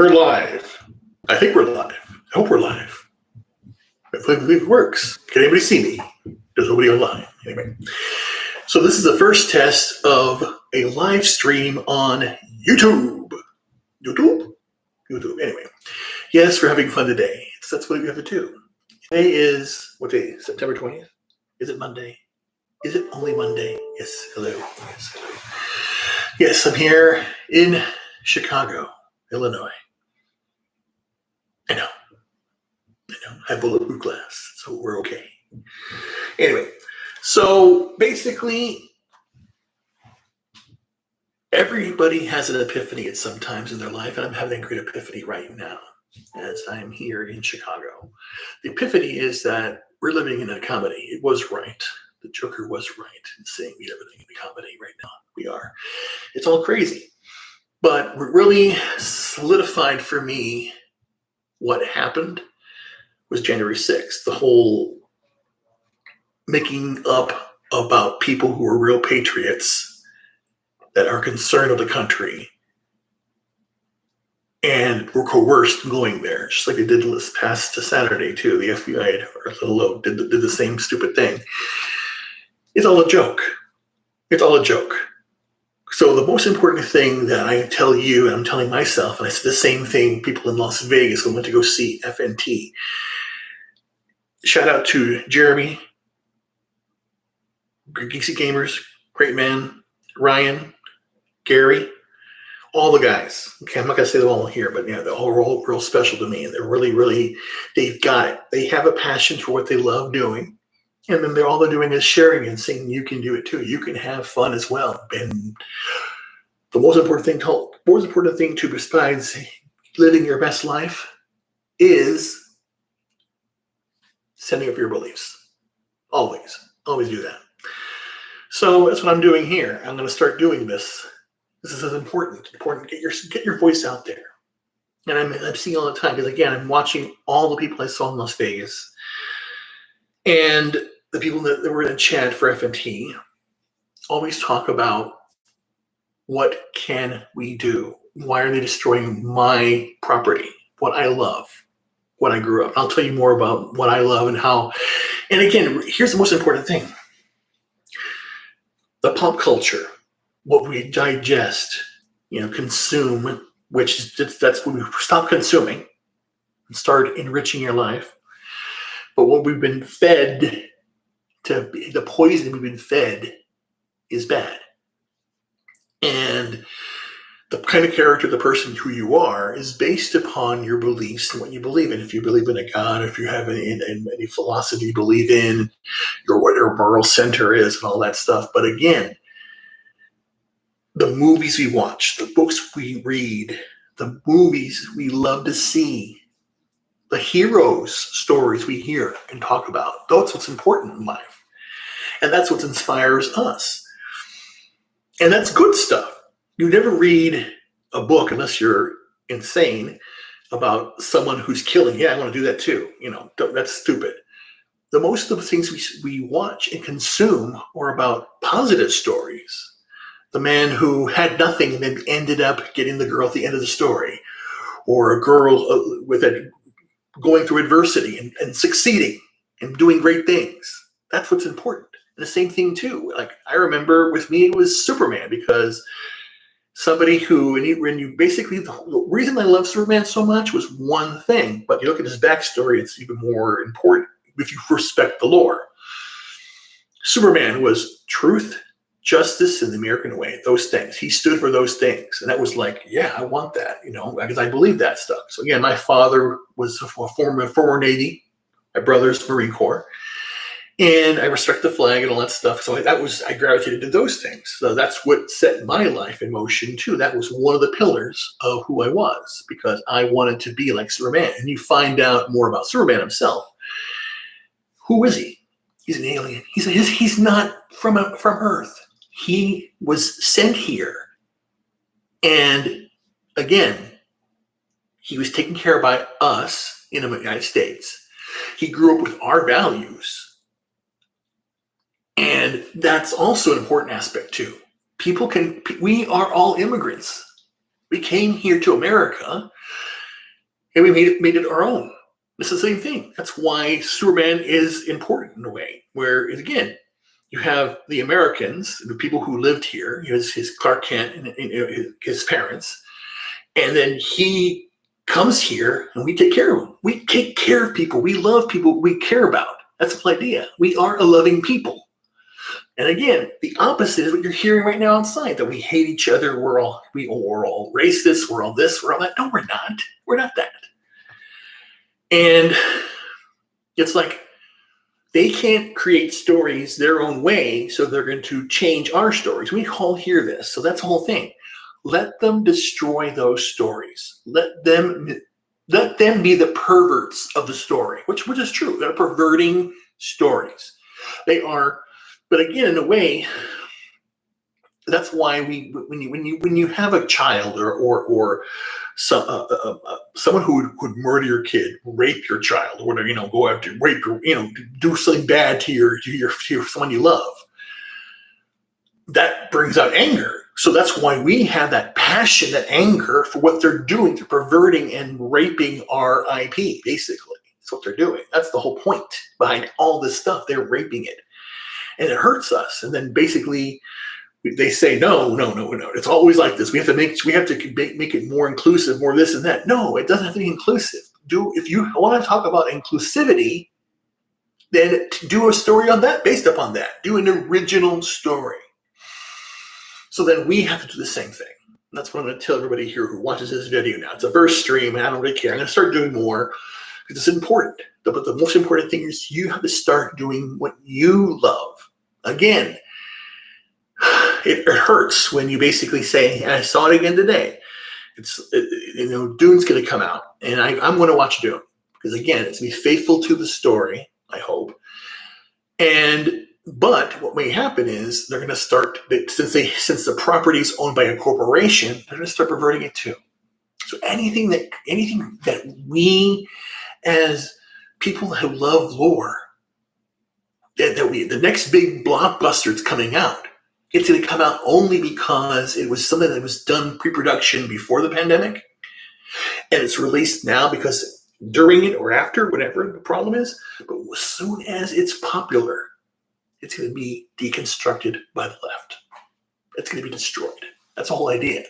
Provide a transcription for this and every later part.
We're live. I think we're live. I hope we're live. If it works. Can anybody see me? There's nobody online. Anyway. So this is the first test of a live stream on YouTube. YouTube? Anyway. Yes, we're having fun today. That's what we have to do. Today is, what day? September 20th? Is it Monday? Is it only Monday? Yes, hello. Yes, hello. Yes, I'm here in Chicago, Illinois. I know. I have bulletproof glass, so we're okay. Anyway, so basically, everybody has an epiphany at some times in their life, and I'm having a great epiphany right now as I'm here in Chicago. The epiphany is that we're living in a comedy. It was right. The Joker was right in saying we live in a comedy right now. We are. It's all crazy. But what really solidified for me what happened was January 6th. The whole making up about people who are real patriots that are concerned of the country and were coerced going there, just like they did this past Saturday too. The FBI did the same stupid thing. It's all a joke. It's all a joke. So the most important thing that I tell you, and I'm telling myself, and I said the same thing, people in Las Vegas who went to go see FNT. Shout out to Jeremy, Geeksy Gamers, great man, Ryan, Gary, all the guys. Okay, I'm not going to say them all here, but yeah, they're all real special to me. And they're really, they've got it. They have a passion for what they love doing. And then all they're doing is sharing and saying, you can do it too. You can have fun as well. And the most important thing too, besides living your best life, is standing up for your beliefs. Always do that. So that's what I'm doing here. I'm going to start doing this. This is important. Get your voice out there. And I'm seeing all the time because again, I'm watching all the people I saw in Las Vegas, and the people that were in chat for FNT always talk about what can we do? Why are they destroying my property? What I love, what I grew up. I'll tell you more about what I love and how. And again, here's the most important thing. The pop culture, what we digest, consume, that's when we stop consuming and start enriching your life. But what we've been fed, the poison we've been fed is bad. And the kind of character, the person who you are, is based upon your beliefs and what you believe in. If you believe in a God, if you have any philosophy you believe in, what your moral center is and all that stuff. But again, the movies we watch, the books we read, the movies we love to see, the heroes' stories we hear and talk about, that's what's important in life. And that's what inspires us. And that's good stuff. You never read a book unless you're insane about someone who's killing. Yeah, I want to do that too. That's stupid. The most of the things we watch and consume are about positive stories. The man who had nothing and then ended up getting the girl at the end of the story, or a girl going through adversity and succeeding and doing great things. That's what's important. And the same thing too. Like I remember with me, it was Superman, because somebody who, basically, the reason I love Superman so much was one thing, but you look at his backstory, it's even more important if you respect the lore. Superman was truth, justice, and the American way, those things. He stood for those things. And that was like, yeah, I want that, because I believe that stuff. So again, my father was a former Navy, my brother's Marine Corps. And I respect the flag and all that stuff. So I gravitated to those things. So that's what set my life in motion too. That was one of the pillars of who I was, because I wanted to be like Superman. And you find out more about Superman himself. Who is he? He's an alien. He's not from Earth. He was sent here. And again, he was taken care of by us in the United States. He grew up with our values. And that's also an important aspect too. We are all immigrants. We came here to America and we made it our own. It's the same thing. That's why Superman is important in a way, where, again, you have the Americans, the people who lived here, his Clark Kent and his parents, and then he comes here and we take care of him. We take care of people. We love people we care about. That's the whole idea. We are a loving people. And again, the opposite is what you're hearing right now outside, that we hate each other. We're all racist. We're all this. We're all that. No, we're not. We're not that. And it's like they can't create stories their own way, so they're going to change our stories. We all hear this. So that's the whole thing. Let them destroy those stories. Let them be the perverts of the story, which is true. They're perverting stories. They are, but again, in a way, that's why when you have a child or someone who would murder your kid, rape your child, or whatever, go after rape your, do something bad to your someone you love, that brings out anger. So that's why we have that passion, that anger for what they're doing. They're perverting and raping our IP, basically. That's what they're doing. That's the whole point behind all this stuff. They're raping it. And it hurts us. And then basically they say, no. It's always like this. We have to make it more inclusive, more this and that. No, it doesn't have to be inclusive. If you want to talk about inclusivity, then do a story on that, based upon that. Do an original story. So then we have to do the same thing. And that's what I'm going to tell everybody here who watches this video now. It's a verse stream, and I don't really care. I'm going to start doing more because it's important. But the most important thing is you have to start doing what you love. Again, it hurts when you basically say, and I saw it again today, Dune's going to come out, and I'm going to watch Dune. Because again, it's going to be faithful to the story, I hope. But what may happen is they're going to start, since the property is owned by a corporation, they're going to start perverting it too. So anything that we as people who love lore, the next big blockbuster that's coming out, it's going to come out only because it was something that was done pre-production before the pandemic, and it's released now because during it or after, whatever the problem is. But as soon as it's popular, it's going to be deconstructed by the left. It's going to be destroyed. That's the whole idea.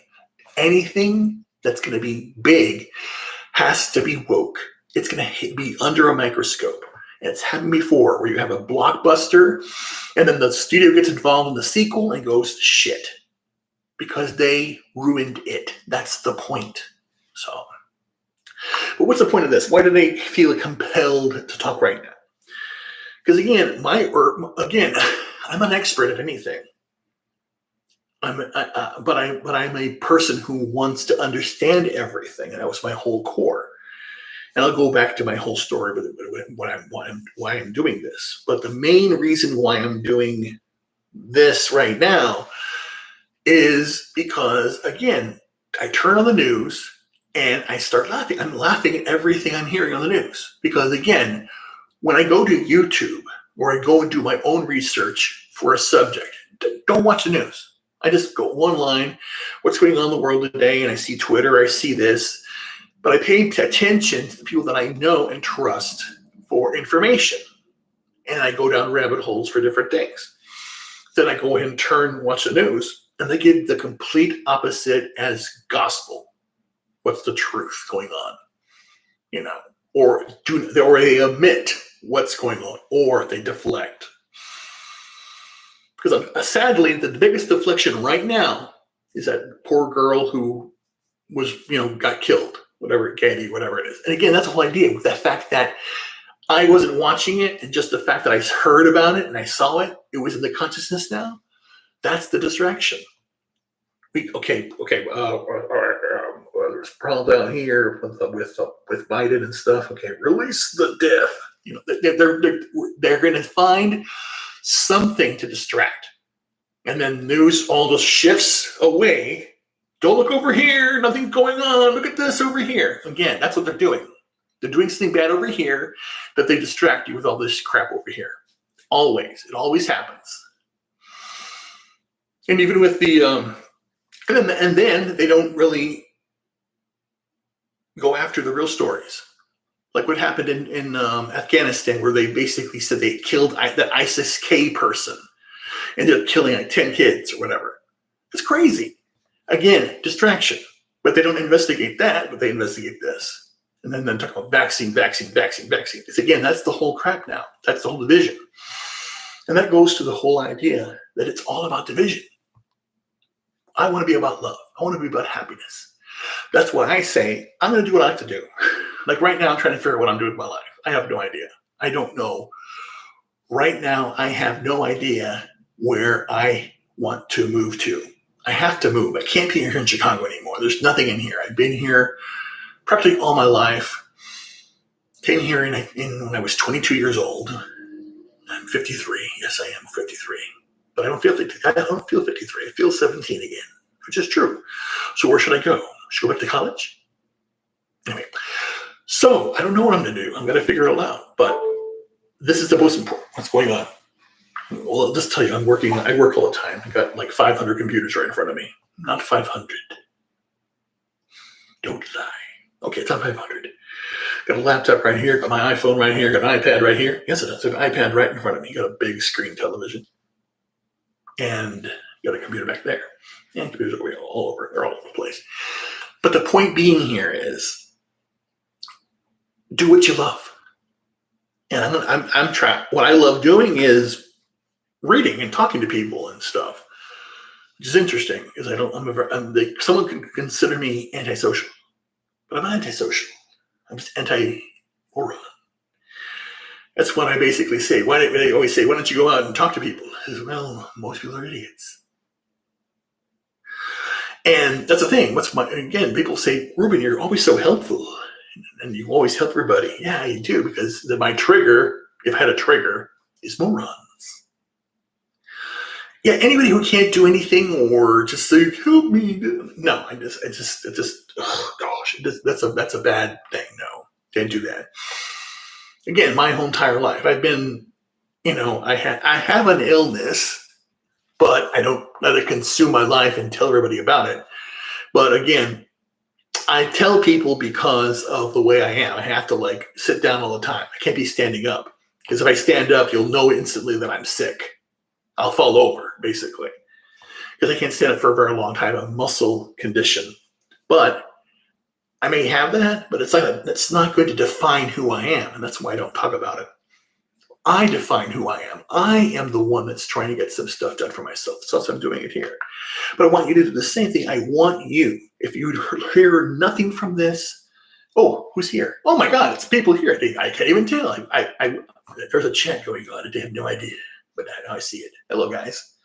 Anything that's going to be big has to be woke. It's going to be under a microscope. And it's happened before, where you have a blockbuster, and then the studio gets involved in the sequel and goes to shit because they ruined it. That's the point. So, but what's the point of this? Why do they feel compelled to talk right now? Because again, I'm an expert at anything. But I'm a person who wants to understand everything, and that was my whole core. And I'll go back to my whole story with why I'm doing this. But the main reason why I'm doing this right now is because, again, I turn on the news and I start laughing. I'm laughing at everything I'm hearing on the news. Because, again, when I go to YouTube or I go and do my own research for a subject, don't watch the news. I just go online, what's going on in the world today, and I see Twitter, I see this. But I pay attention to the people that I know and trust for information. And I go down rabbit holes for different things. Then I go ahead and watch the news, and they give the complete opposite as gospel. What's the truth going on? Or they omit what's going on, or they deflect. Because sadly, the biggest deflection right now is that poor girl who was, got killed, whatever it is. And again, that's the whole idea, with the fact that I wasn't watching it, and just the fact that I heard about it and I saw it, it was in the consciousness now. That's the distraction. There's problems down here with Biden and stuff. Okay, release the death. They're going to find something to distract, and then news all just shifts away. Don't look over here. Nothing's going on. Look at this over here. Again, that's what they're doing. They're doing something bad over here that they distract you with all this crap over here. Always. It always happens. And even with the and then they don't really Go after the real stories. Like what happened in Afghanistan, where they basically said they killed that ISIS-K person, ended up killing like 10 kids or whatever. It's crazy. Again, distraction. But they don't investigate that, but they investigate this. And then talk about vaccine. It's again, that's the whole crap now. That's the whole division. And that goes to the whole idea that it's all about division. I want to be about love. I want to be about happiness. That's why I say, I'm going to do what I like to do. Like right now, I'm trying to figure out what I'm doing with my life. I have no idea. I don't know. Right now, I have no idea where I want to move to. I have to move. I can't be here in Chicago anymore. There's nothing in here. I've been here practically all my life. Came here in when I was 22 years old. I'm 53. Yes, I am 53. But I don't feel 53. I don't feel 53. I feel 17 again, which is true. So where should I go? Should I go back to college? Anyway, so I don't know what I'm going to do. I'm going to figure it all out. But this is the most important. What's going on? Well, I'll just tell you, I work all the time. I got like 500 computers right in front of me. Not 500. Don't lie. Okay, it's not 500. Got a laptop right here, got my iPhone right here, got an iPad right here. Yes, it does. An iPad right in front of me. Got a big screen television. And got a computer back there. And computers are all over. They're all over the place. But the point being here is, do what you love. And I'm trying. What I love doing is reading and talking to people and stuff, which is interesting because someone can consider me antisocial, but I'm not antisocial. I'm just anti-moron. That's what I basically say. They always say, why don't you go out and talk to people? I say, well, most people are idiots. And that's the thing. Again, people say, Ruben, you're always so helpful. And you always help everybody. Yeah, you do, because my trigger, if I had a trigger, is morons. Yeah, anybody who can't do anything or just say, help me. No, oh gosh, that's a bad thing. No, can't do that. Again, my whole entire life, I've been, I have an illness, but I don't let it consume my life and tell everybody about it. But again, I tell people because of the way I am. I have to sit down all the time. I can't be standing up, because if I stand up, you'll know instantly that I'm sick. I'll fall over, basically, because I can't stand up for a very long time, a muscle condition. But I may have that, but it's not going to define who I am, and that's why I don't talk about it. I define who I am. I am the one that's trying to get some stuff done for myself. So I'm doing it here. But I want you to do the same thing. I want you, if you hear nothing from this, oh, who's here? Oh my God, it's people here. I can't even tell. There's a chat going on. I have no idea, but now I see it. Hello, guys.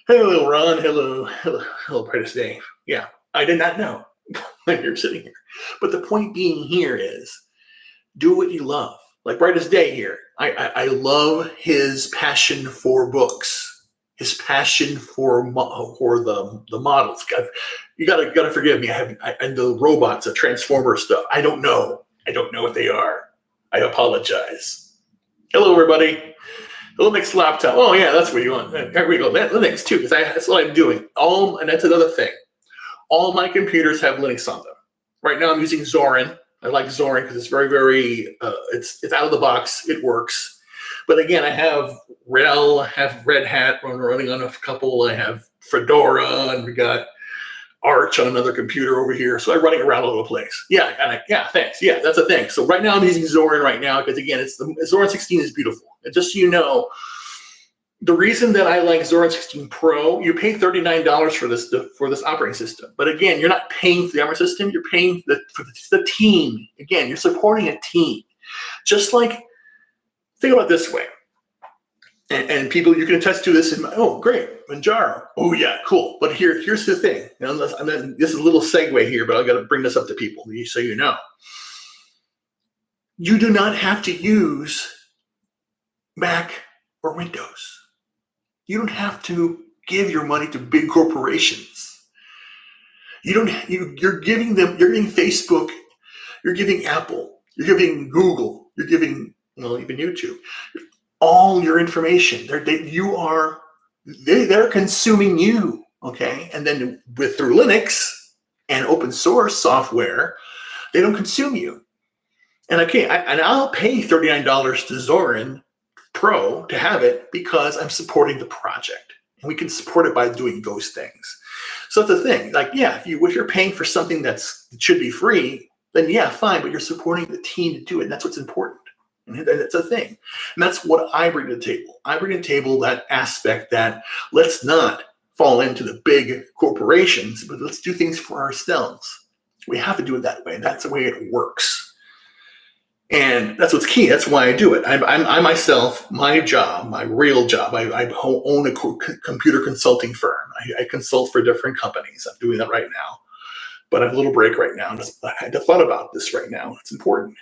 Hello, Ron. Hello, Brightest Day. Yeah, I did not know when you're sitting here. But the point being here is, do what you love. Like Brightest Day here. I love his passion for books, his passion for the models. You gotta forgive me. And the robots, the Transformer stuff. I don't know what they are. I apologize. Hello, everybody. The Linux laptop. Oh yeah, that's what you want. There we go. Linux too, because that's what I'm doing. And that's another thing. All my computers have Linux on them. Right now, I'm using Zorin. I like Zorin because it's very, very, it's out of the box. It works. But again, I have RHEL, I have Red Hat running on a couple. I have Fedora, and we got Arch on another computer over here. So I'm running around all over the place. Yeah, thanks. Yeah, that's a thing. So right now I'm using Zorin right now because again, Zorin 16 is beautiful. And just so you know, the reason that I like Zorin 16 Pro, you pay $39 for this operating system. But again, you're not paying for the operating system. You're paying for the team. Again, you're supporting a team. Just like, think about it this way. And people, you can attest to this. Oh, great, Manjaro. Oh, yeah, cool. But here's the thing. This is a little segue here, but I've got to bring this up to people so you know. You do not have to use Mac or Windows. You don't have to give your money to big corporations. You're giving Facebook, you're giving Apple, you're giving Google, you're giving, even YouTube, all your information. They're consuming you, okay? And then through Linux and open source software, They don't consume you. And I'll pay $39 to Zorin Pro to have it because I'm supporting the project. And we can support it by doing those things. So that's the thing. Like, yeah, if you're paying for something that should be free, then yeah, fine, but you're supporting the team to do it. And that's what's important. And that's a thing. And that's what I bring to the table. I bring to the table that aspect that let's not fall into the big corporations, but let's do things for ourselves. We have to do it that way. That's the way it works. And that's what's key. That's why I do it. I myself, my job, my real job, I own a computer consulting firm. I consult for different companies. I'm doing that right now. But I have a little break right now. I had to thought about this right now. It's important.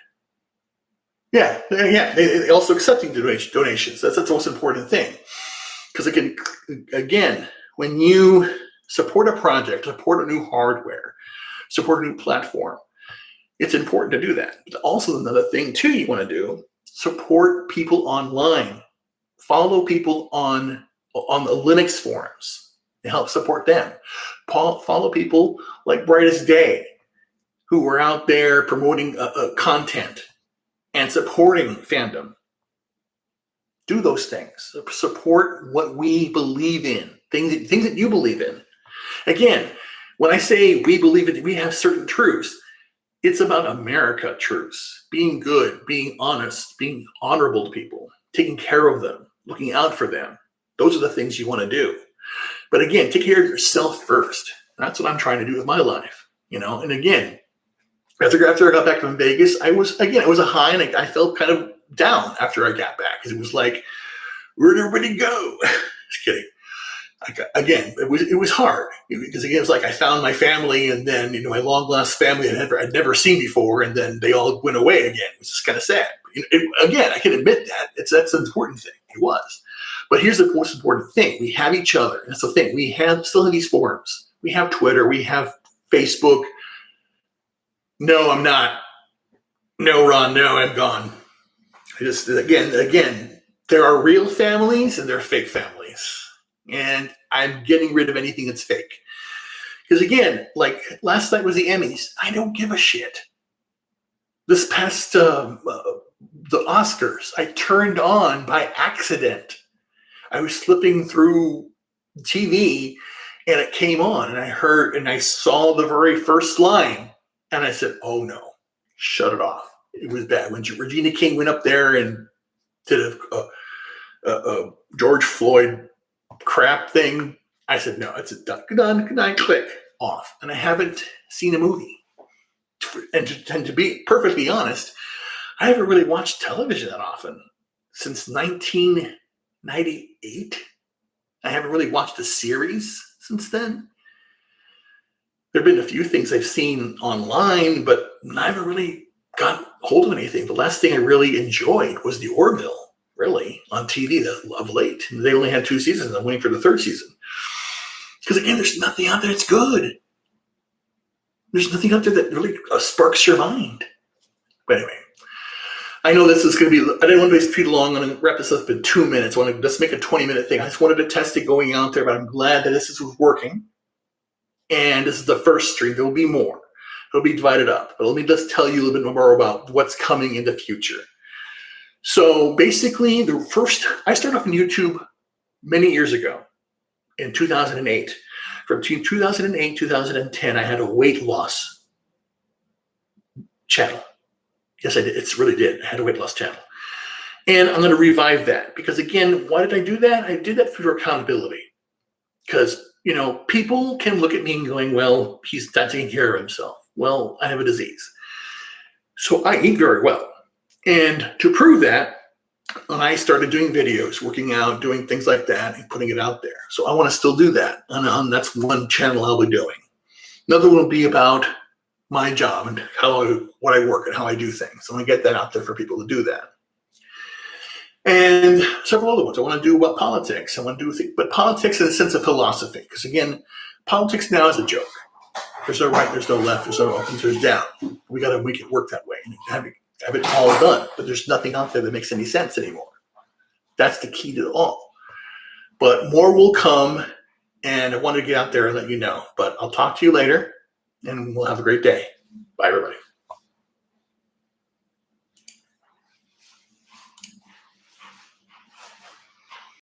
Yeah. They also accepting donations. That's the most important thing. Because again, when you support a project, support a new hardware, support a new platform, it's important to do that. But also another thing too you want to do, support people online. Follow people on the Linux forums and help support them. Follow people like Brightest Day who are out there promoting content and supporting fandom. Do those things. Support what we believe in, things that you believe in. Again, when I say we believe it, we have certain truths. It's about America truths, being good, being honest, being honorable to people, taking care of them, looking out for them. Those are the things you want to do. But again, take care of yourself first. That's what I'm trying to do with my life, And again, after I got back from Vegas, it was a high, and I felt kind of down after I got back because it was like, where'd everybody go? Just kidding. Again, it was hard because again, it was like I found my family, and then my long lost family I'd never seen before, and then they all went away again. It was just kind of sad. Again, I can admit that that's an important thing. It was, but here's the most important thing: we have each other. That's the thing. We still have these forums. We have Twitter. We have Facebook. No, I'm not. No, Ron. No, I'm gone. I just again, there are real families and there are fake families. And I'm getting rid of anything that's fake. Because again, like last night was the Emmys. I don't give a shit. This past the Oscars, I turned on by accident. I was flipping through TV and it came on, and I saw the very first line, and I said, "Oh no, shut it off." It was bad. When Regina King went up there and did a George Floyd crap thing, I said, no, it's done. Good night, click, off. And I haven't seen a movie. And to be perfectly honest, I haven't really watched television that often. Since 1998, I haven't really watched a series since then. There have been a few things I've seen online, but I haven't really got hold of anything. The last thing I really enjoyed was The Orville. Really, on TV of late. They only had 2 seasons. I'm waiting for the 3rd season. Because again, there's nothing out there that's good. There's nothing out there that really sparks your mind. But anyway, I know this is going to be, I didn't want to be too long. I'm going to wrap this up in 2 minutes. I want to just make a 20-minute thing. I just wanted to test it going out there, but I'm glad that this is working. And this is the first stream. There will be more. It'll be divided up. But let me just tell you a little bit more about what's coming in the future. So basically, I started off on YouTube many years ago in 2008. From 2008, 2010, I had a weight loss channel. Yes, I did. It really did. I had a weight loss channel. And I'm going to revive that because, again, why did I do that? I did that for accountability. Because, people can look at me and going, well, he's not taking care of himself. Well, I have a disease. So I eat very well. And to prove that, I started doing videos, working out, doing things like that, and putting it out there. So I want to still do that. And that's one channel I'll be doing. Another one will be about my job and what I work and how I do things. I want to get that out there for people to do that. And several other ones. I want to do about politics. I want to do things, but politics in a sense of philosophy. Because again, politics now is a joke. There's no right, there's no left, there's no up, there's down. We got to make it work that way and have it all done. But there's nothing out there that makes any sense anymore. That's the key to it all. But more will come, and I want to get out there and let you know. But I'll talk to you later, and we'll have a great day. Bye, everybody.